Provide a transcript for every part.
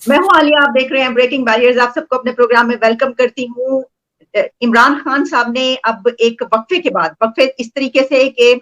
मैं हूं आलिया, आप देख रहे हैं ब्रेकिंग बैरियर्स। आप सबको अपने प्रोग्राम में वेलकम करती हूँ। इमरान खान साहब ने अब एक वक्फे के बाद, वक्फे इस तरीके से कि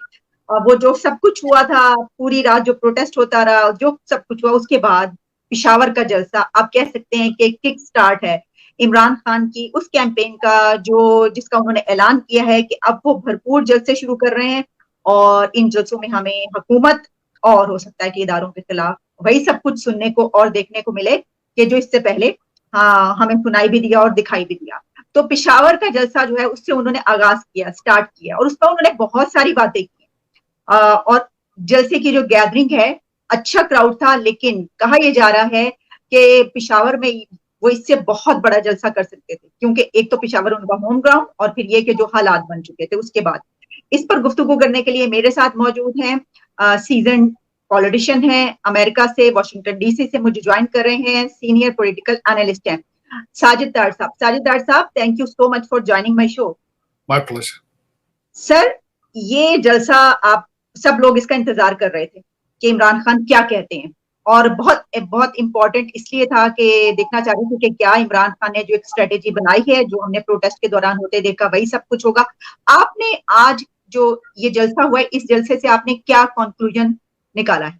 वो जो सब कुछ हुआ था, पूरी रात जो प्रोटेस्ट होता रहा, जो सब कुछ हुआ, उसके बाद पिशावर का जलसा आप कह सकते हैं कि किक स्टार्ट है इमरान खान की उस कैंपेन का, जो जिसका उन्होंने ऐलान किया है कि अब वो भरपूर जलसे शुरू कर रहे हैं और इन जलसों में हमें हुकूमत और हो सकता है कि इदारों के खिलाफ वही सब कुछ सुनने को और देखने को मिले कि जो इससे पहले हाँ हमें सुनाई भी दिया और दिखाई भी दिया। तो पिशावर का जलसा जो है उससे उन्होंने आगाज किया, स्टार्ट किया, और उसका उन्होंने बहुत सारी बातें की। और जलसे की जो गैदरिंग है, अच्छा क्राउड था, लेकिन कहा यह जा रहा है कि पिशावर में वो इससे बहुत बड़ा जलसा कर सकते थे, क्योंकि एक तो पिशावर उनका होम ग्राउंड, और फिर ये कि जो हालात बन चुके थे उसके बाद। इस पर गुफ्तगू करने के लिए मेरे साथ मौजूद हैं सीजन पॉलिटिशियन हैं, अमेरिका से, वॉशिंगटन डीसी से मुझे ज्वाइन कर रहे हैं, सीनियर पॉलिटिकल एनालिस्ट हैं साजिद डार साहब। साजिद डार साहब, thank you so much for joining my show. My pleasure. Sir, ये जलसा आप सब लोग इसका इंतजार कर रहे थे कि इमरान खान क्या कहते हैं, और बहुत बहुत इंपॉर्टेंट इसलिए था कि देखना चाह रहे थे कि क्या इमरान खान ने जो एक स्ट्रेटेजी बनाई है, जो हमने प्रोटेस्ट के दौरान होते देखा, वही सब कुछ होगा। आपने आज जो ये जलसा हुआ है, इस जलसे से आपने क्या कंक्लूजन निकाला है?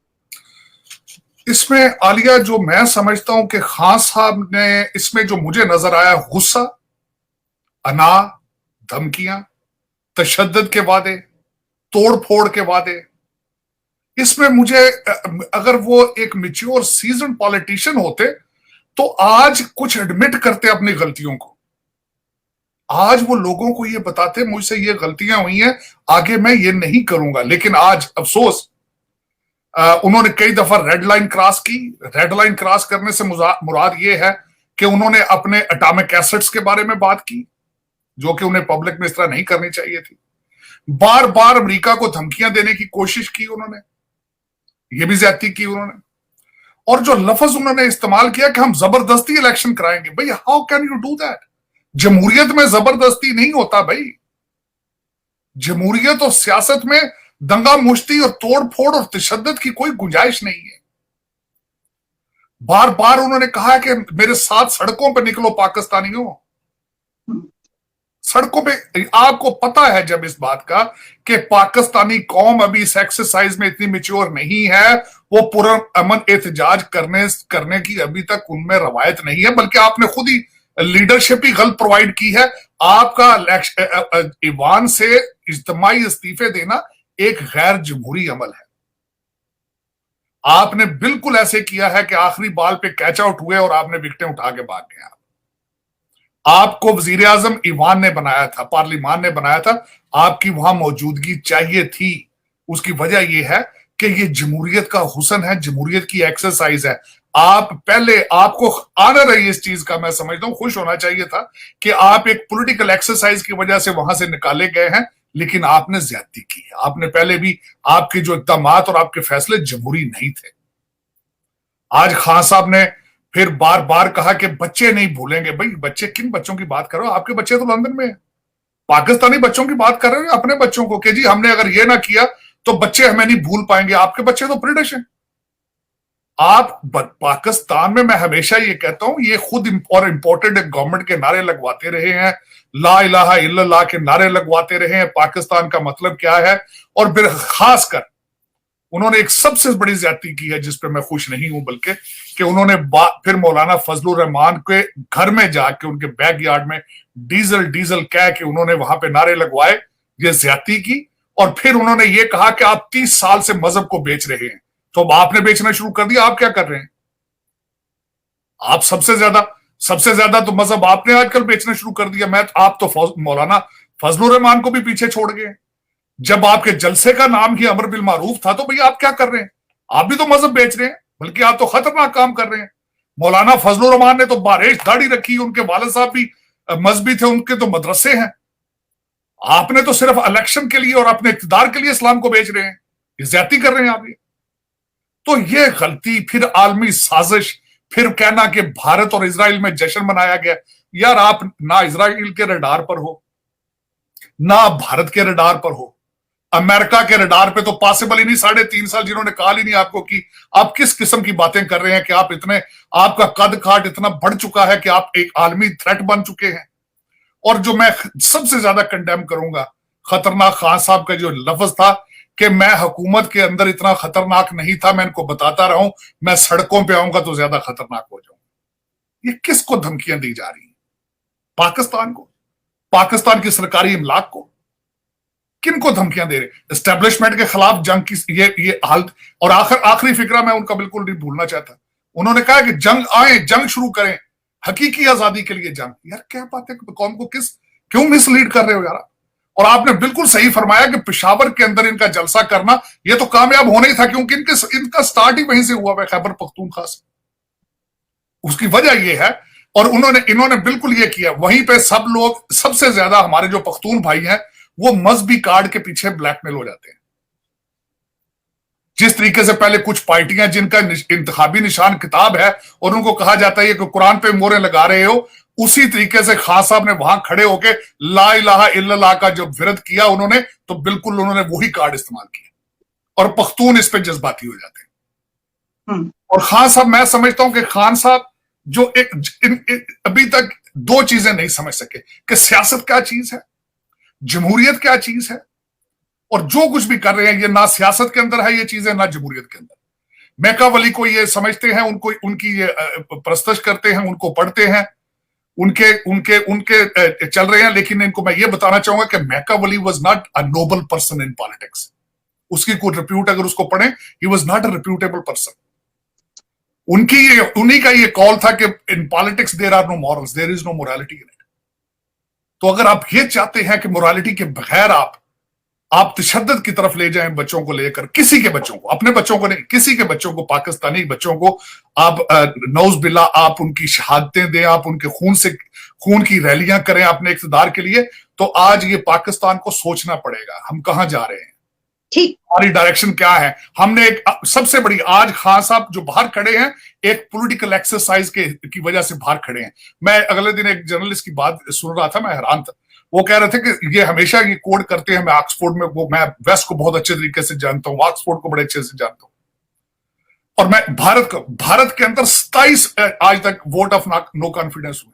इसमें आलिया, जो मैं समझता हूं कि खान साहब ने इसमें जो मुझे नजर आया, गुस्सा, अना, धमकियां, तशद्दुद के वादे, तोड़ फोड़ के वादे, इसमें मुझे, अगर वो एक मैच्योर सीजन पॉलिटिशियन होते तो आज कुछ एडमिट करते अपनी गलतियों को। आज वो लोगों को ये बताते मुझसे ये गलतियां हुई हैं, आगे मैं ये नहीं करूंगा। लेकिन आज अफसोस, उन्होंने कई दफा रेड लाइन क्रॉस की। रेड लाइन क्रॉस करने से मुराद ये है कि उन्होंने अपने एटॉमिक एसेट्स के बारे में बात की, जो कि उन्हें पब्लिक में इस तरह नहीं करनी चाहिए थी। बार बार अमेरिका को धमकियां देने की कोशिश की उन्होंने, ये भी ज्यादती की उन्होंने। और जो लफ्ज उन्होंने इस्तेमाल किया कि हम जबरदस्ती इलेक्शन कराएंगे, भाई how can you do that? जमहूरियत में जबरदस्ती नहीं होता भाई। जमहूरियत और सियासत में दंगा मुश्ती और तोड़ फोड़ और तशद्दुद की कोई गुंजाइश नहीं है। बार बार उन्होंने कहा कि मेरे साथ सड़कों पर निकलो पाकिस्तानियों। सड़कों पे, आपको पता है जब इस बात का कि पाकिस्तानी कौम अभी इस एक्सरसाइज में इतनी मैच्योर नहीं है, वो पूरा अमन एहतजाज करने की अभी तक उनमें रवायत नहीं है, बल्कि आपने खुद ही लीडरशिप ही गलत प्रोवाइड की है। आपका ईवान से इज्तिमाई इस्तीफे देना एक गैर जमहूरी अमल है। आपने बिल्कुल ऐसे किया है कि आखिरी बॉल पे कैच आउट हुए और आपने विकेटें उठा के भाग गए। आपको वजीर आजम ईवान ने बनाया था, पार्लिमान ने बनाया था, आपकी वहां मौजूदगी चाहिए थी। उसकी वजह यह है कि ये जमहूरियत का हुसन है, जमहूरियत की एक्सरसाइज है। आप पहले, आपको आनर है इस चीज का, मैं समझता हूं खुश होना चाहिए था कि आप एक पॉलिटिकल एक्सरसाइज की वजह से वहां से निकाले गए हैं, लेकिन आपने ज्यादती की है। आपने पहले भी, आपके जो इकदाम और आपके फैसले जमहूरी नहीं थे। आज खान साहब ने फिर बार बार कहा कि बच्चे नहीं भूलेंगे। भाई बच्चे, किन बच्चों की बात कर रहे हो? आपके बच्चे तो लंदन में है। पाकिस्तानी बच्चों की बात कर रहे हो, अपने बच्चों को कि जी हमने अगर ये ना किया तो बच्चे हमें नहीं भूल पाएंगे। आपके बच्चे तो ब्रिटिश हैं। आप पाकिस्तान में, मैं हमेशा ये कहता हूं, ये खुद और इंपोर्टेड गवर्नमेंट के नारे लगवाते रहे हैं, ला इलाहा इल्लल्लाह के नारे लगवाते रहे हैं, पाकिस्तान का मतलब क्या है। और फिर खासकर उन्होंने एक सबसे बड़ी ज्यादती की है जिस पे मैं खुश नहीं हूं, बल्कि कि उन्होंने फिर मौलाना फजलुर रहमान के घर में जाके उनके बैकयार्ड में डीजल डीजल कह के उन्होंने वहां पे नारे लगवाए, ये ज्यादती की। और फिर उन्होंने ये कहा कि आप 30 साल से मजहब को बेच रहे हैं, तो अब आपने बेचना शुरू कर दिया। आप क्या कर रहे हैं? आप सबसे ज्यादा तो मजहब आपने आजकल बेचना शुरू कर दिया। आप तो मौलाना फजलुर रहमान को भी पीछे छोड़ गए। जब आपके जलसे का नाम ही अमर बिल मारूफ था, तो भैया आप क्या कर रहे हैं? आप भी तो मजहब बेच रहे हैं, बल्कि आप तो खतरनाक काम कर रहे हैं। मौलाना फजलुर रहमान ने तो बारेश दाढ़ी रखी, उनके वालिद साहब भी मजहबी थे, उनके तो मदरसे हैं। आपने तो सिर्फ इलेक्शन के लिए और अपने इक्तदार के लिए इस्लाम को बेच रहे हैं। ये ज्यादती कर रहे हैं आप। ये तो ये गलती, फिर आलमी साजिश, फिर कहना कि भारत और इजराइल में जश्न मनाया गया। यार आप ना इजराइल के रडार पर हो, ना भारत के रडार पर हो। अमेरिका के रडार पे तो पॉसिबल ही नहीं, 3.5 साल जिन्होंने कहा ही नहीं आपको कि आप किस किस्म की बातें कर रहे हैं कि आप इतने, आपका कद काट इतना बढ़ चुका है कि आप एक आलमी थ्रेट बन चुके हैं। और जो मैं सबसे ज्यादा कंडेम करूंगा, खतरनाक खान साहब का जो लफ्ज था कि मैं हुकूमत के अंदर इतना खतरनाक नहीं था, मैं इनको बताता रहा हूं, मैं सड़कों पे आऊंगा तो ज्यादा खतरनाक हो जाऊंगा। ये किसको धमकियां दी जा रही हैं? पाकिस्तान को, पाकिस्तान की सरकारी इमलाक को, किनको धमकियां दे रहे? एस्टेब्लिशमेंट के खिलाफ जंग की ये हालत। और आखिरी फिक्रा मैं उनका बिल्कुल नहीं भूलना चाहता, उन्होंने कहा कि जंग आए, जंग शुरू करें, हकीकी आजादी के लिए जंग। यार क्या बात है, कौन को क्यों मिसलीड कर रहे हो यार? और आपने बिल्कुल सही फरमाया कि पेशावर के अंदर इनका जलसा करना ये तो कामयाब होना ही था, क्योंकि इनका स्टार्ट ही वहीं से हुआ है, खैबर पख्तूनख्वा से। उसकी वजह यह है, और इन्होंने बिल्कुल ये किया। वहीं पे सब लोग, सबसे ज्यादा हमारे जो पख्तून भाई हैं, वो मजहबी कार्ड के पीछे ब्लैकमेल हो जाते हैं। जिस तरीके से पहले कुछ पार्टियां जिनका इंतखाबी निशान किताब है और उनको कहा जाता है कि कुरान पे मोहरें लगा रहे हो, उसी तरीके से खान साहब ने वहां खड़े होकर ला इलाहा इल्लल्लाह का जब विरोध किया उन्होंने, तो बिल्कुल उन्होंने वही कार्ड इस्तेमाल किया और पख्तून इस पे जज्बाती हो जाते हैं। और खान साहब, मैं समझता हूं कि खान साहब जो अभी तक दो चीजें नहीं समझ सके कि सियासत क्या चीज है, जमहूरियत क्या चीज है, और जो कुछ भी कर रहे हैं ये ना सियासत के अंदर है ये चीजें, ना जमहूरियत के अंदर। मैकावली को ये समझते हैं, उनको उनकी ये प्रस्तश करते हैं, उनको पढ़ते हैं, उनके उनके उनके चल रहे हैं। लेकिन इनको मैं ये बताना चाहूंगा कि Machiavelli was not a noble person in politics. उसकी कोई रिप्यूट अगर उसको पढ़े, he was not a reputable person. उन्हीं का ये कॉल था कि in politics there are no morals, there is no morality in it. तो अगर आप ये चाहते हैं कि मोरालिटी के बगैर आप तशद्दुद की तरफ ले जाएं बच्चों को लेकर, किसी के बच्चों को, अपने बच्चों को नहीं, किसी के बच्चों को, पाकिस्तानी बच्चों को आप नौज बिल्ला आप उनकी शहादतें दें, आप उनके खून की रैलियां करें अपने इख्तिदार के लिए, तो आज ये पाकिस्तान को सोचना पड़ेगा हम कहां जा रहे हैं, ठीक, हमारी डायरेक्शन क्या है। हमने एक सबसे बड़ी, आज खान साहब जो बाहर खड़े हैं एक पॉलिटिकल एक्सरसाइज की वजह से बाहर खड़े हैं। मैं अगले दिन एक जर्नलिस्ट की बात सुन रहा था, मैं हैरान था। वो कह रहे थे कि ये हमेशा ये कोड करते हैं, मैं ऑक्सफोर्ड में, वो मैं वेस्ट को बहुत अच्छे तरीके से जानता हूं, ऑक्सफोर्ड को बड़े अच्छे से जानता हूं, और मैं भारत के अंदर 27 आज तक वोट ऑफ नो कॉन्फिडेंस हुए,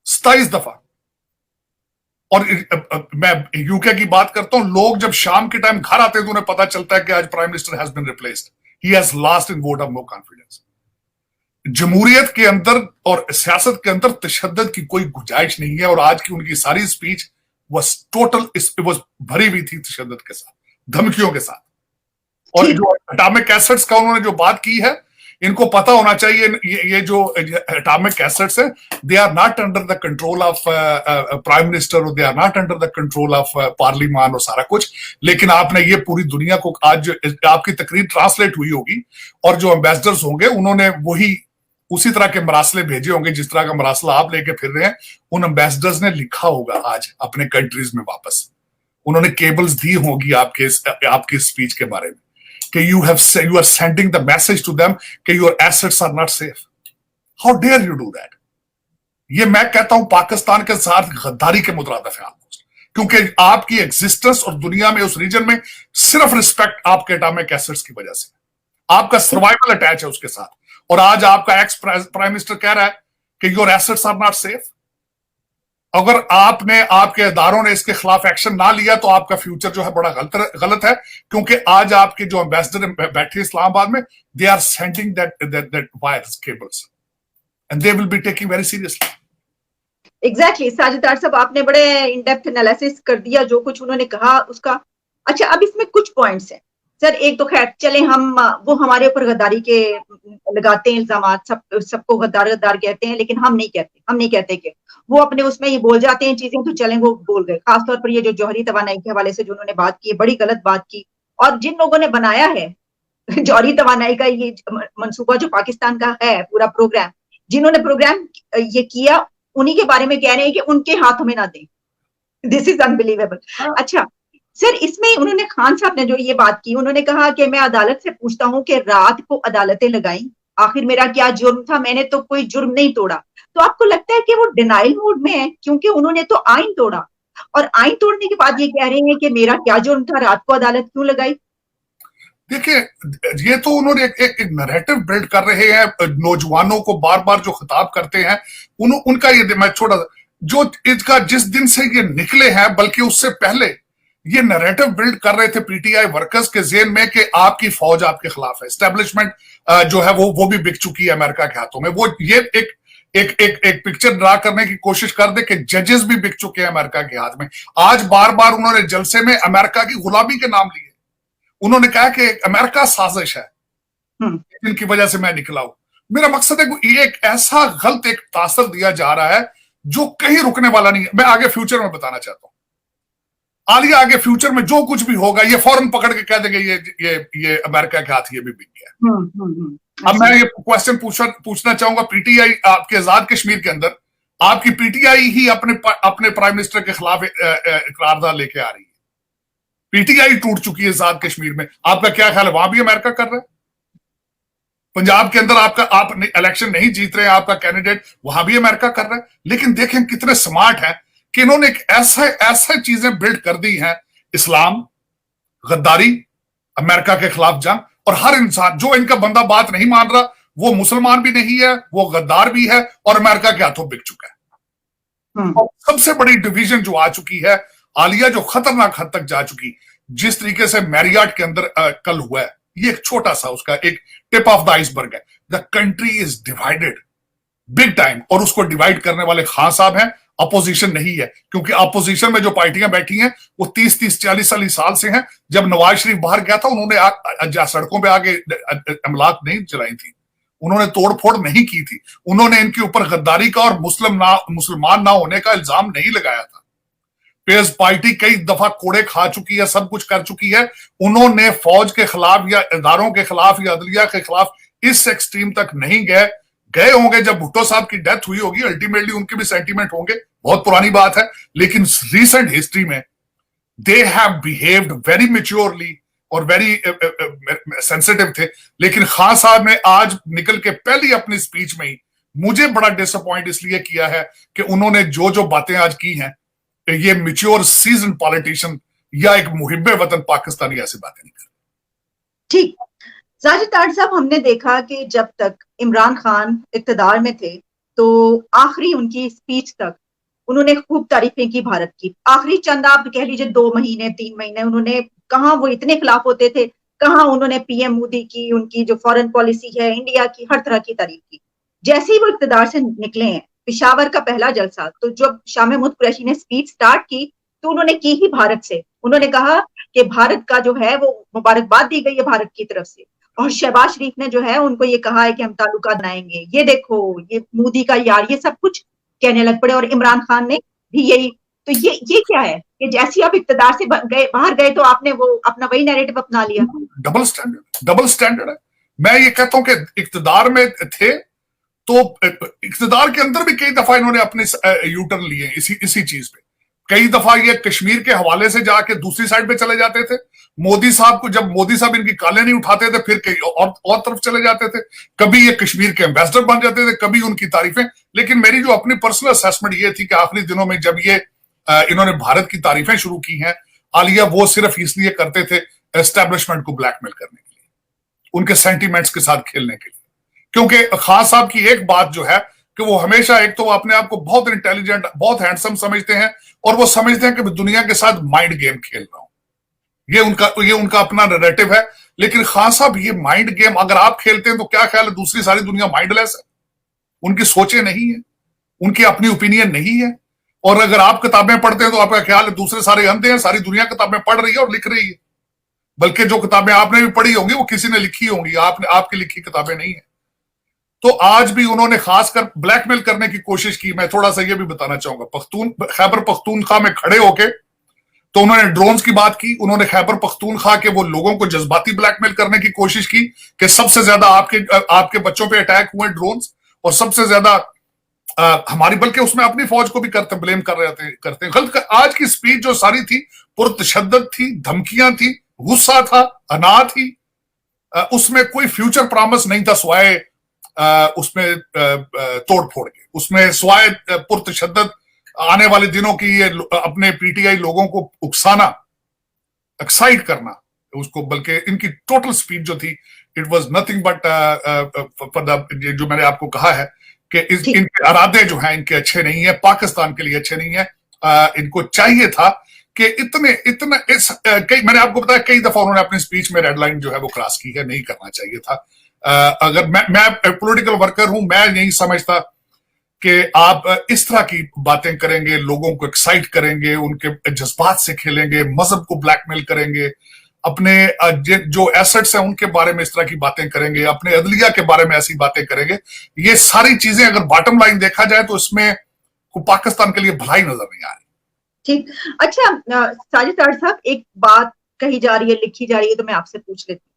27 दफा। और मैं यूके की बात करता हूं, लोग जब शाम के टाइम घर आते हैं तो उन्हें पता चलता है कि आज prime minister has been replaced, he has lost in vote of no confidence. जमहूरियत के अंदर और सियासत के अंदर तशद्दुद की कोई गुंजाइश नहीं है, और आज की उनकी सारी स्पीच वॉज टोटल, वॉज भरी हुई थी तशद्दुद के साथ, धमकियों के साथ। और जो एटॉमिक एसेट्स का उन्होंने जो बात की है, इनको पता होना चाहिए ये जो एटॉमिक एसेट्स है, they are not under the control of prime minister, और they are not under the control of parliament और सारा कुछ। लेकिन आपने ये पूरी दुनिया को, आज आपकी तकरीर ट्रांसलेट हुई होगी, और जो एम्बेसडर्स होंगे उन्होंने वही उसी तरह के मरासले भेजे होंगे जिस तरह का मरासला आप लेके फिर रहे हैं। उन एम्बेसडर्स ने लिखा होगा आज अपने कंट्रीज में वापस, उन्होंने केबल्स दी होगी आपके स्पीच के बारे में कि you are sending the message to them कि your assets are not safe. How dare you do that? ये मैं कहता हूं पाकिस्तान के साथ गद्दारी के मुतरादिफ है ऑलमोस्ट, क्योंकि आपकी एग्जिस्टेंस और दुनिया में उस रीजन में सिर्फ रिस्पेक्ट आपके एटॉमिक एसेट्स की वजह से, आपका सर्वाइवल अटैच है उसके साथ। और आज आपका एक्स प्राइम मिनिस्टर कह रहा है कि your assets are not safe. अगर आपके इदारों ने इसके खिलाफ एक्शन ना लिया तो आपका फ्यूचर जो है बड़ा गलत है, क्योंकि आज आपके जो एम्बेसडर बैठे इस्लामाबाद में, they are sending that wires cables and they will be taking very seriously. Exactly साजिदार साहब, आपने बड़े इन डेप्थ एनालिसिस कर दिया जो कुछ उन्होंने कहा उसका। अच्छा, अब इसमें कुछ पॉइंट्स हैं सर। एक तो खैर चले, वो हमारे ऊपर गद्दारी के लगाते हैं इल्जाम, सबको गद्दार कहते हैं, लेकिन हम नहीं कहते कि वो अपने उसमें ये बोल जाते हैं चीजें, तो चलें वो बोल गए। खासतौर पर ये जो जौहरी तवानाई के हवाले से जो उन्होंने बात की है, बड़ी गलत बात की। और जिन लोगों ने बनाया है जौहरी तवानाई का ये मंसूबा जो पाकिस्तान का है, पूरा प्रोग्राम, जिन्होंने प्रोग्राम ये किया, उन्हीं के बारे में कह रहे हैं कि उनके हाथ में ना दें। This is unbelievable. अच्छा सर, इसमें उन्होंने, खान साहब ने जो ये बात की, उन्होंने कहा कि मैं अदालत से पूछता हूं कि रात को अदालतें लगाई, आखिर मेरा क्या जुर्म था, मैंने तो कोई जुर्म नहीं तोड़ा। तो आपको लगता है कि वो डिनाइल मोड में है क्योंकि उन्होंने तो आइन तोड़ा? और आइन तोड़ने के बाद ये कह रहे हैं कि मेरा क्या जुर्म था, रात को अदालत क्यों लगाई? देखिए, ये तो उन्होंने एक नैरेटिव बिल्ड कर रहे हैं, नौजवानों को बार बार जो खिताब करते हैं, उनका ये मैं छोटा जो इसका जिस दिन से ये निकले हैं, बल्कि उससे पहले ये नैरेटिव बिल्ड कर रहे थे पीटीआई वर्कर्स के जेन में कि आपकी फौज आपके खिलाफ है, एस्टेब्लिशमेंट जो है वो भी बिक चुकी है अमेरिका के हाथों में। वो ये एक पिक्चर ड्रा करने की कोशिश कर दे कि जजेस भी बिक चुके हैं अमेरिका के हाथ में। आज बार बार उन्होंने जलसे में अमेरिका की गुलामी के नाम लिए, उन्होंने कहा कि अमेरिका साजिश है जिनकी वजह से मैं निकला हूं। मेरा मकसद है कि ये एक ऐसा गलत एक तासर दिया जा रहा है जो कहीं रुकने वाला नहीं है। मैं आगे फ्यूचर में बताना चाहता हूं, आलिया आगे फ्यूचर में जो कुछ भी होगा ये फौरन पकड़ के कह देंगे ये अमेरिका के हाथ ये भी बिक गया। अब मैं ये क्वेश्चन पूछना चाहूंगा, पीटीआई आपके आजाद कश्मीर के अंदर आपकी पीटीआई ही अपने प्राइम मिनिस्टर के खिलाफ इकरारदार लेके आ रही है। पीटीआई टूट चुकी है आजाद कश्मीर में, आपका क्या ख्याल है वहां भी अमेरिका कर रहा है? पंजाब के अंदर आप इलेक्शन नहीं जीत रहे हैं, आपका कैंडिडेट वहां भी अमेरिका कर रहा है। लेकिन देखें कितने स्मार्ट हैं कि इन्होंने एक ऐसा चीजें बिल्ड कर दी हैं, इस्लाम, गद्दारी, अमेरिका के खिलाफ जंग, और हर इंसान जो इनका बंदा बात नहीं मान रहा वो मुसलमान भी नहीं है, वो गद्दार भी है और अमेरिका के हाथों बिक चुका है। और सबसे बड़ी डिवीजन जो आ चुकी है आलिया, जो खतरनाक हद तक जा चुकी, जिस तरीके से मैरियट के अंदर कल हुआ है, ये एक छोटा सा उसका एक टिप ऑफ द आइसबर्ग है। The country is divided big time, और उसको डिवाइड करने वाले खान साहब हैं, अपोजिशन नहीं है। क्योंकि अपोजिशन में जो पार्टियां बैठी हैं वो 30-30, 40 साल से हैं। जब नवाज शरीफ बाहर गया था उन्होंने सड़कों पे आगे अमलाक नहीं चलाई थी, उन्होंने तोड़फोड़ नहीं की थी, उन्होंने इनके ऊपर गद्दारी का और मुसलमान ना होने का इल्जाम नहीं लगाया था। पीएस पार्टी कई दफा कोड़े खा चुकी है, सब कुछ कर चुकी है। उन्होंने फौज के खिलाफ या इदारों के खिलाफ या अदलिया के खिलाफ इस एक्सट्रीम तक नहीं गए होंगे। जब भुट्टो साहब की डेथ हुई होगी अल्टीमेटली उनके भी सेंटीमेंट होंगे, बहुत पुरानी बात है, लेकिन रीसेंट हिस्ट्री में they have behaved very maturely और वेरी सेंसिटिव थे। लेकिन खान साहब ने आज निकल के पहली अपनी स्पीच में ही मुझे बड़ा डिसअपॉइंट इसलिए किया है कि उन्होंने जो बातें आज की हैं, ये मैच्योर सीजन पॉलिटिशियन या एक मुहिब्बे वतन पाकिस्तानी ऐसी बातें नहीं कर। ठीक, साजिद ताड़ साहब, हमने देखा कि जब तक इमरान खान इक्तदार में थे तो आखिरी उनकी स्पीच तक उन्होंने खूब तारीफें की भारत की। आखिरी चंद आप कह लीजिए 2 महीने 3 महीने उन्होंने कहाँ वो इतने खिलाफ होते थे, कहाँ उन्होंने पीएम मोदी की, उनकी जो फॉरेन पॉलिसी है, इंडिया की, हर तरह की तारीफ की। जैसे ही वो इक्तदार से निकले हैं, पिशावर का पहला जलसा, तो जब शाह महमूद कुरैशी ने स्पीच स्टार्ट की तो उन्होंने की ही भारत से। उन्होंने कहा कि भारत का जो है वो मुबारकबाद दी गई है भारत की तरफ से, और शहबाज शरीफ ने जो है उनको ये कहा है कि हम ताल्लुकात बनाएंगे, ये देखो ये मोदी का यार, ये सब कुछ कहने लग पड़े। और इमरान खान ने भी यही, तो ये क्या है कि जैसे आप इक्तदार से बाहर गए तो आपने वो अपना वही नैरेटिव अपना लिया। डबल स्टैंडर्ड है। मैं ये कहता हूं कि इक्तदार में थे तो इक्तदार के अंदर भी कई दफा इन्होंने अपने यूटर्न लिए इसी चीज पे। कई दफा ये कश्मीर के हवाले से जाके दूसरी साइड पे चले जाते थे। मोदी साहब को, जब मोदी साहब इनकी कालें नहीं उठाते थे, फिर कई और तरफ चले जाते थे। कभी ये कश्मीर के एम्बेसडर बन जाते थे, कभी उनकी तारीफें। लेकिन मेरी जो अपनी पर्सनल असेसमेंट ये थी कि आखिरी दिनों में जब ये इन्होंने भारत की तारीफें शुरू की हैं आलिया, वो सिर्फ इसलिए करते थे एस्टेब्लिशमेंट को ब्लैकमेल करने के लिए, उनके सेंटीमेंट्स के साथ खेलने के लिए। क्योंकि खान साहब की एक बात जो है कि वो हमेशा, एक तो वो अपने आप को बहुत इंटेलिजेंट, बहुत हैंडसम समझते हैं, और वो समझते हैं कि दुनिया के साथ माइंड गेम खेल रहा हूं, ये उनका अपना नैरेटिव है। लेकिन खान साहब, ये माइंड गेम अगर आप खेलते हैं तो क्या ख्याल है दूसरी सारी दुनिया माइंडलेस है, उनकी सोचें नहीं है, उनकी अपनी ओपिनियन नहीं है। और अगर आप किताबें पढ़ते हैं तो आपका ख्याल है दूसरे सारे अंधे हैं, सारी दुनिया किताबें पढ़ रही है और लिख रही है। बल्कि जो किताबें आपने भी पढ़ी होंगी वो किसी ने लिखी होंगी, आपकी लिखी किताबें नहीं है। तो आज भी उन्होंने खासकर ब्लैकमेल करने की कोशिश की। मैं थोड़ा सा ये भी बताना चाहूंगा, खैबर पख्तूनख्वा में खड़े होके तो उन्होंने ड्रोन्स की बात की। उन्होंने खैबर पख्तूनख्वा के वो लोगों को जज्बाती ब्लैकमेल करने की कोशिश की कि सबसे ज्यादा आपके बच्चों पे अटैक हुए ड्रोन्स, और सबसे ज्यादा हमारी, बल्कि उसमें अपनी फौज को भी ब्लेम कर रहे करते हैं। गलत। आज की स्पीच जो सारी थी पुरतशद्दद थी, धमकियां थी, गुस्सा था, अना थी, उसमें कोई फ्यूचर प्रॉमिस नहीं था सिवाय उसमें तोड़ फोड़ के, उसमें सिवाय पुरतशद्दद आने वाले दिनों की ये अपने पीटीआई लोगों को उकसाना, एक्साइट करना उसको, बल्कि इनकी टोटल स्पीच जो थी इट वाज नथिंग बट जो मैंने आपको कहा है कि इनके इरादे जो हैं इनके अच्छे नहीं है, पाकिस्तान के लिए अच्छे नहीं है। इनको चाहिए था कि इतने कई, मैंने आपको बताया कई दफा उन्होंने अपनी स्पीच में रेड लाइन जो है वो क्रॉस की है, नहीं करना चाहिए था। अगर मैं पॉलिटिकल वर्कर हूं, मैं नहीं समझता कि आप इस तरह की बातें करेंगे, लोगों को एक्साइट करेंगे, उनके जज्बात से खेलेंगे, मजहब को ब्लैकमेल करेंगे, अपने जो एसेट्स हैं उनके बारे में इस तरह की बातें करेंगे, अपने अदलिया के बारे में ऐसी बातें करेंगे। ये सारी चीजें अगर बॉटम लाइन देखा जाए तो इसमें पाकिस्तान के लिए भलाई नजर नहीं आ रही। ठीक, अच्छा साजिद तार साहब, एक बात कही जा रही है, लिखी जा रही है, तो मैं आपसे पूछ लेती हूँ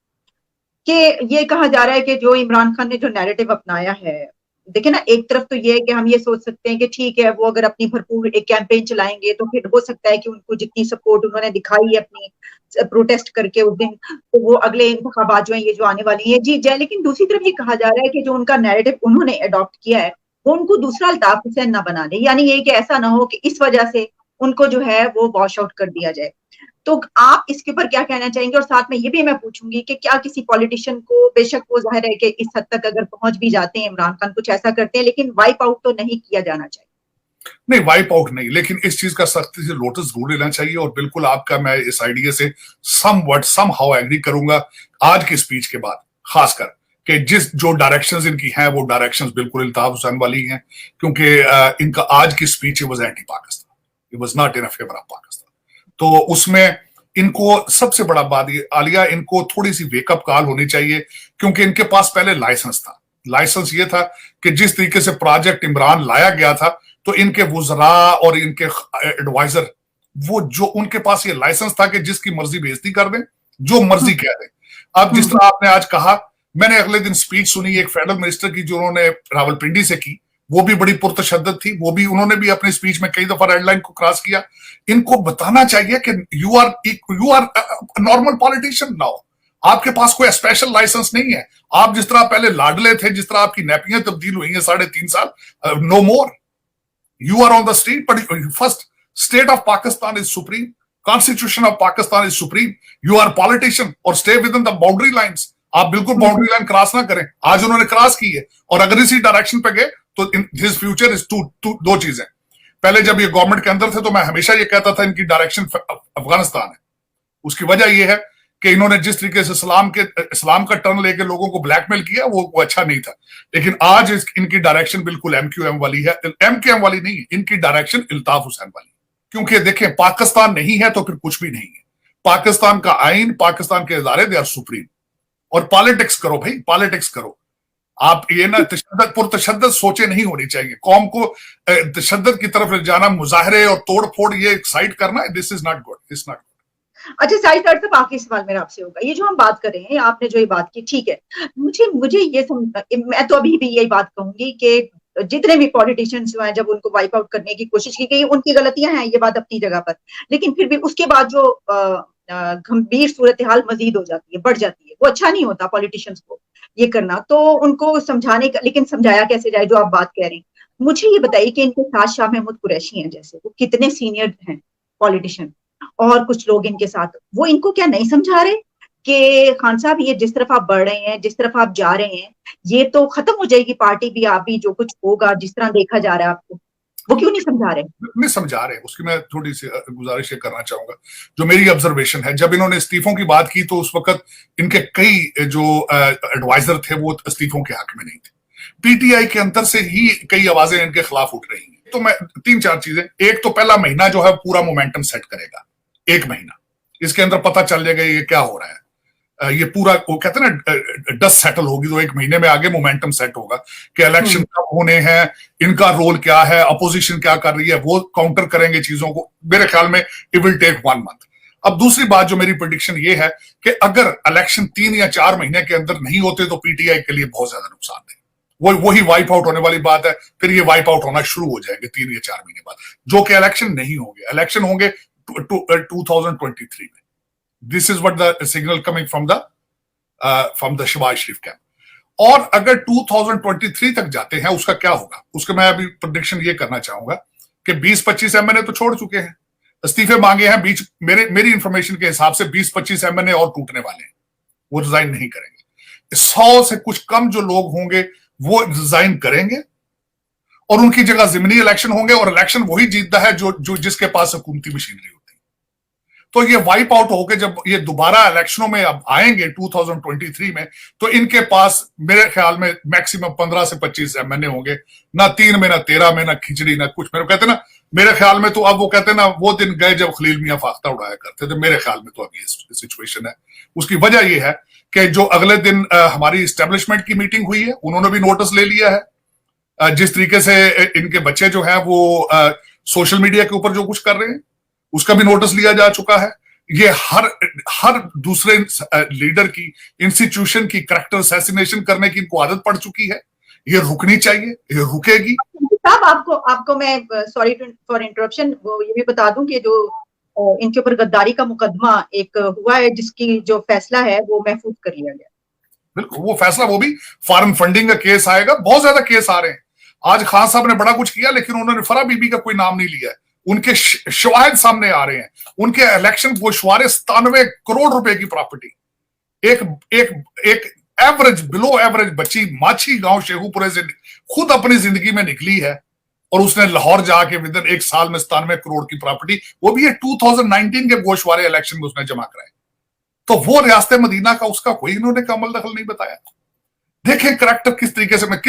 कि ये कहा जा रहा है कि जो इमरान खान ने जो नैरेटिव अपनाया है, देखिए ना, एक तरफ तो ये है कि हम ये सोच सकते हैं कि ठीक है, वो अगर अपनी भरपूर एक कैंपेन चलाएंगे तो फिर हो सकता है कि उनको जितनी सपोर्ट उन्होंने दिखाई है अपनी प्रोटेस्ट करके उस दिन, तो वो अगले इंतखाबात जो है ये जो आने वाली है जीत जाए। लेकिन दूसरी तरफ ये कहा जा रहा है कि जो उनका नैरेटिव उन्होंने अडॉप्ट किया है वो उनको दूसरा अल्ताफ हुसैन ना बना दे, यानी ये कि ऐसा ना हो कि इस वजह से उनको जो है वो वॉश आउट कर दिया जाए। तो आप इसके ऊपर क्या कहना चाहेंगे? और साथ में ये भी मैं पूछूंगी कि क्या किसी पॉलिटिशियन को, बेशक वो जाहिर है कि इस हद तक अगर पहुंच भी जाते हैं, इमरान खान कुछ ऐसा करते हैं, लेकिन वाइप आउट तो नहीं किया जाना चाहिए? नहीं, वाइप आउट नहीं, लेकिन इस चीज का सख्ती से नोटिस जरूर लेना चाहिए। और बिल्कुल आपका मैं इस आइडिया से सम हाउ एग्री करूंगा आज की स्पीच के बाद, खासकर कि जो डायरेक्शंस इनकी हैं वो डायरेक्शंस बिल्कुल इल्ताफ हुसैन वाली हैं, क्योंकि इनका आज की speech was anti Pakistan, it was not in favour of Pakistan. तो उसमें इनको सबसे बड़ा बात ये, आलिया, इनको थोड़ी सी वेकअप कॉल होनी चाहिए, क्योंकि इनके पास पहले लाइसेंस था। लाइसेंस ये था कि जिस तरीके से प्रोजेक्ट इमरान लाया गया था, तो इनके वुजरा और इनके एडवाइजर, वो जो उनके पास ये लाइसेंस था कि जिसकी मर्जी बेइज्जती कर दें, जो मर्जी कह दें। अब जिस तरह आपने आज कहा, मैंने अगले दिन स्पीच सुनी एक फेडरल मिनिस्टर की जो उन्होंने रावलपिंडी से की, वो भी बड़ी पुरतशद्दद थी, उन्होंने भी अपनी स्पीच में कई दफा रेड लाइन को क्रॉस किया। इनको बताना चाहिए कि you are normal politician now, आपके पास कोई स्पेशल लाइसेंस नहीं है। आप जिस तरह पहले लाडले थे, जिस तरह आपकी नैपियां तब्दील हुई हैं 3.5 साल, no more, you are on the street, but first, state of Pakistan is supreme, constitution of Pakistan is supreme, you are politician or stay within the boundary lines। आप बिल्कुल बाउंड्री लाइन क्रॉस ना करें। आज उन्होंने cross की है, और अगर इसी डायरेक्शन पे गए तो हिज फ्यूचर इज दो चीजें। पहले जब ये गवर्नमेंट के अंदर थे तो मैं हमेशा ये कहता था इनकी डायरेक्शन अफगानिस्तान है। उसकी वजह यह है कि इन्होंने जिस तरीके से इस्लाम का टर्न लेके लोगों को ब्लैकमेल किया, वो अच्छा नहीं था। लेकिन आज इनकी डायरेक्शन बिल्कुल एमक्यूएम वाली है, एमक्यूएम वाली नहीं है, इनकी डायरेक्शन इल्ताफ हुसैन वाली। क्योंकि देखें, पाकिस्तान नहीं है तो फिर कुछ भी नहीं है। पाकिस्तान का आइन, पाकिस्तान के इदारे, दे आर सुप्रीम। और पॉलिटिक्स करो भाई, पॉलिटिक्स करो। आप ये ना पुरतशद्दद सोचे नहीं होनी चाहिए। कौम को तशद्दद की तरफ ले जाना, मुजाहरे और तोड़ फोड़ ये एक्साइट करना, this is not good, it's not. अच्छा साजिद तार साहब, आखिरी सवाल मेरा आपसे होगा, ये जो हम बात कर रहे हैं, आपने जो ये बात की, ठीक है, मुझे ये मैं तो अभी भी यही बात कहूंगी कि जितने भी पॉलिटिशियंस जो हैं, जब उनको वाइप आउट करने की कोशिश की गई, उनकी गलतियां हैं, ये बात अपनी जगह पर, लेकिन फिर भी उसके बाद जो गंभीर सूरत हाल मजीद हो जाती है, बढ़ जाती है, वो अच्छा नहीं होता पॉलिटिशियंस को ये करना। तो उनको समझाने का, लेकिन समझाया कैसे जाए, जो आप बात कह रहे हैं। मुझे ये बताइए कि इनके साथ शाह महमूद कुरैशी हैं, जैसे वो कितने सीनियर हैं पॉलिटिशियन, और कुछ लोग इनके साथ, वो इनको क्या नहीं समझा रहे कि खान साहब, ये जिस तरफ आप बढ़ रहे हैं, जिस तरफ आप जा रहे हैं, ये तो खत्म हो जाएगी पार्टी भी, आप भी, जो कुछ होगा जिस तरह देखा जा रहा है आपको, वो क्यों नहीं समझा रहे? नहीं समझा रहे, उसकी मैं थोड़ी सी गुजारिश करना चाहूंगा। जो मेरी ऑब्जर्वेशन है, जब इन्होंने इस्तीफों की बात की तो उस वक्त इनके कई जो एडवाइजर थे वो इस्तीफों के हक में नहीं थे। पीटीआई के अंदर से ही कई आवाजें इनके खिलाफ उठ रही हैं। तो मैं 3-4 चीजें, एक तो पहला महीना जो है पूरा मोमेंटम सेट करेगा। 1 महीना इसके अंदर पता चल जाएगा ये क्या हो रहा है। ये पूरा, वो कहते हैं ना, डस्ट सेटल होगी, तो 1 महीने में आगे मोमेंटम सेट होगा कि इलेक्शन कब होने हैं, इनका रोल क्या है, अपोजिशन क्या कर रही है, वो काउंटर करेंगे चीजों को। मेरे ख्याल में इट विल टेक 1 मंथ। अब दूसरी बात जो मेरी प्रेडिक्शन ये है कि अगर इलेक्शन 3 या 4 महीने के अंदर नहीं होते तो पीटीआई के लिए बहुत ज्यादा नुकसान है। वही वाइप आउट होने वाली बात है। फिर ये वाइप आउट होना शुरू हो जाएंगे 3 या 4 महीने बाद, जो कि इलेक्शन नहीं होंगे। इलेक्शन होंगे 2023 में। This is what the signal coming from the Shahbaz Sharif camp. और अगर 2023 तक जाते हैं, उसका क्या होगा, उसका मैं अभी प्रेडिक्शन ये करना चाहूंगा कि 20-25 एमएनए तो छोड़ चुके हैं, इस्तीफे मांगे हैं। मेरी इंफॉर्मेशन के हिसाब से 20-25 एमएनए और टूटने वाले हैं, वो रिजाइन नहीं करेंगे। 100 से कुछ कम जो लोग होंगे वो रिजाइन करेंगे और उनकी जगह जिमनी इलेक्शन होंगे, और इलेक्शन वही जीतता है जो जिसके पास हुकूमती मशीनरी होती है। तो ये वाइप आउट होकर जब ये दोबारा इलेक्शनों में अब आएंगे 2023 में, तो इनके पास मेरे ख्याल में मैक्सिमम 15 से 25 एमएनए होंगे, ना 3 में, ना 13 में, ना खिचड़ी, ना कुछ। मेरे कहते ना, मेरे ख्याल में तो अब वो कहते ना, वो दिन गए जब खलील मियां फाख्ता उड़ाया करते थे। मेरे ख्याल में तो अब ये सिचुएशन है। उसकी वजह यह है कि जो अगले दिन हमारी इस्टेब्लिशमेंट की मीटिंग हुई है, उन्होंने भी नोटिस ले लिया है। जिस तरीके से इनके बच्चे जो हैं वो सोशल मीडिया के ऊपर जो कुछ कर रहे हैं, उसका भी नोटिस लिया जा चुका है। ये हर दूसरे लीडर की, इंस्टीट्यूशन की करैक्टर असैसिनेशन करने की इनको आदत पड़ चुकी है। ये रुकनी चाहिए, ये रुकेगी। साहब, आपको मैं सॉरी फॉर इंटरप्शन, वो ये भी बता दूं कि जो इनके ऊपर गद्दारी का मुकदमा एक हुआ है, जिसकी जो फैसला है वो महफूज कर लिया गया। बिल्कुल, वो फैसला, वो भी फॉरेन फंडिंग का केस आएगा। बहुत ज्यादा केस आ रहे हैं। आज खान साहब ने बड़ा कुछ किया, लेकिन उन्होंने फरा बीबी का कोई नाम नहीं लिया है। उनके शवाहिद सामने आ रहे हैं। उनके इलेक्शन गोशवारे 97 करोड़ रुपए की प्रॉपर्टी। एक एवरेज, बिलो एवरेज बच्ची माछी गांव शेखुपुरे से खुद अपनी जिंदगी में निकली है, और उसने लाहौर जाके विद इन 1 साल में 97 करोड़ की प्रॉपर्टी, वो भी 2019 के गोशवारे इलेक्शन में उसने जमा कराए। तो वो रियासत मदीना का उसका कोई इन्होंने अमल दखल नहीं बताया। देखें करैक्टर किस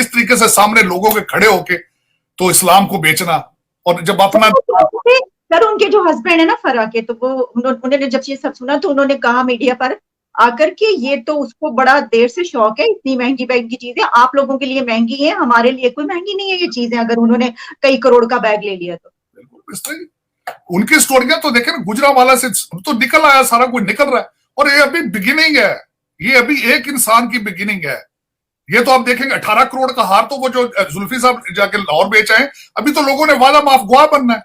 तरीके से सामने लोगों के खड़े होके तो इस्लाम को बेचना, और जब अपना सर, उनके जो हस्बैंड है ना फरा के, तो वो उन्होंने जब ये सब सुना तो उन्होंने कहा मीडिया पर आकर के, ये तो उसको बड़ा देर से शौक है, इतनी महंगी महंगी चीजें आप लोगों के लिए महंगी है, हमारे लिए कोई महंगी नहीं है ये चीजें, अगर उन्होंने कई करोड़ का बैग ले लिया तो। उनकी स्टोरियां तो देखें, गुजरावाला से तो निकल आया, सारा कुछ निकल रहा है, और ये अभी बिगिनिंग है। ये अभी एक इंसान की बिगिनिंग है। ये तो आप देखेंगे 18 करोड़ का हार तो वो जो जुल्फी साहब जाके लाहौर बेच आए, अभी तो लोगों ने वादा माफ गुआ बनना है।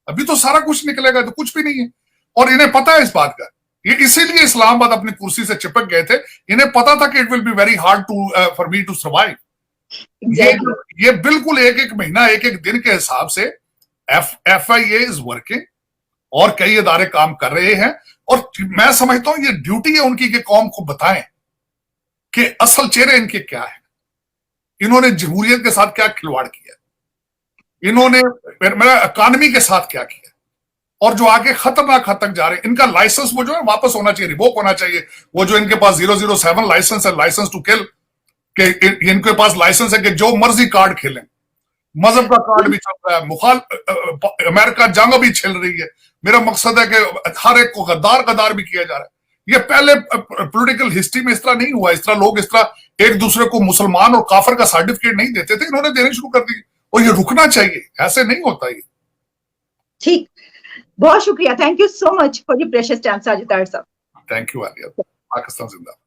अभी तो सारा कुछ निकलेगा, तो कुछ भी नहीं है। और इन्हें पता है इस बात का। ये इसीलिए इस्लामाबाद अपनी कुर्सी से चिपक गए थे। इन्हें पता था कि it will be very hard to for me to survive. ये बिल्कुल एक महीना, एक दिन के हिसाब से FIA इज वर्किंग, और कई इदारे काम कर रहे हैं। और मैं समझता हूं ये ड्यूटी है उनकी कि कौम को बताएं कि असल चेहरे इनके क्या है, इन्होंने जमहूरियत के साथ क्या खिलवाड़ किया, इन्होंने मेरा इकॉनमी के साथ क्या किया, और जो आगे खतरनाक हद तक जा रहे हैं। इनका लाइसेंस वो जो है वापस होना चाहिए, रिवोक होना चाहिए। वो जो इनके पास 007 लाइसेंस है, लाइसेंस टू किल, कि इनके पास लाइसेंस है कि जो मर्जी कार्ड खेलें। मजहब का कार्ड भी चल रहा है, अमेरिका जंग भी छिल रही है। मेरा मकसद है कि हर एक को गद्दार भी किया जा रहा है। ये पहले पॉलिटिकल हिस्ट्री में इस तरह नहीं हुआ। इस तरह लोग एक दूसरे को मुसलमान और काफिर का सर्टिफिकेट नहीं देते थे, इन्होंने देने शुरू कर दिए, और ये रुकना चाहिए। ऐसे नहीं होता ये। ठीक, बहुत शुक्रिया, thank you so much for your precious time Sajid Tahir साहब। Thank you Alia. पाकिस्तान जिंदाबाद।